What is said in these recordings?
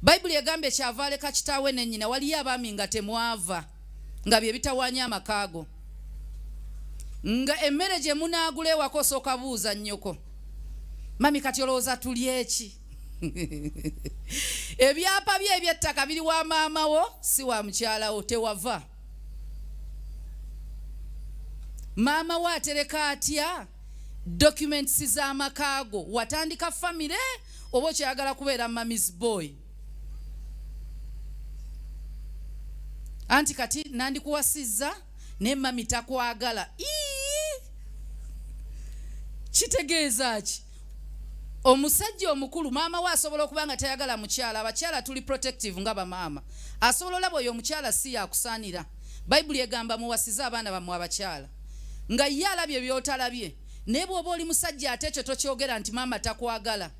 Bayibuli egamba ekyava aleka kitaawe ne nnyina waliyo abaami nga temwava nga bye bitawanya amaka. Nga emmere gye munaagula ewaka osooka buuza nnyoko, mami kati olowooza tulye eki? Ebyapa bye eby'ettaka biri wa maama wo si wa mukyala wo, tewava. Maama wo atereka atya documents z'amaka go? Watandika family oba okyagala kubeera mami's boy? Anti kati nandikuwasizza ne mami takwagala. Kitegeeza ki? Omusajja omukulu maama we asobola okuba nga tayagala mukyala. Abakyala tuli protective nga bamaama. Asobola olaba oyo omukyala si yakusaanira. Bayibuli egamba muwasize abaana bammwe abakyala. Nga ye alabye by'otalabye. Naye bw'oba oli musajja ate ekyo tokyogera nti maama takwagala.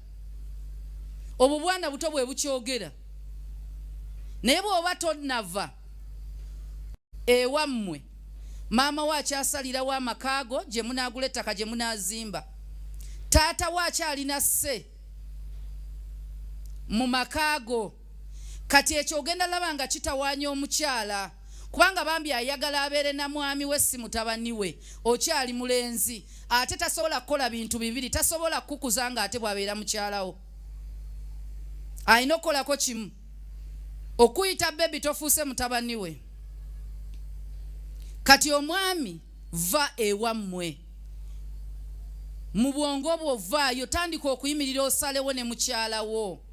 Obwo bwana buto bwe bukyogera. Naye bw'oba tonnava ewammwe maama wa akyasalirawo amaka go gye munaagula ettaka gye munaazimba. Taata wa akyalina sse mu maka go. Kati ekyo ogenda laba nga kitawaanya omukyala. Kubanga bambi ayagala abeere na mwami we si mutabani we. Okyali mulenzi. Ate tasobola kukola bintu bibiri. Tasobola kukuza nga ate bw'abeera mukyalawo. Ayina okukolako kimu. Okuyita bebi tofuuse mutabani we. Kati omwami va ewammwe. Mu bwongo bwo vaayo tandika okuyimirira osalewo ne mukyala wo.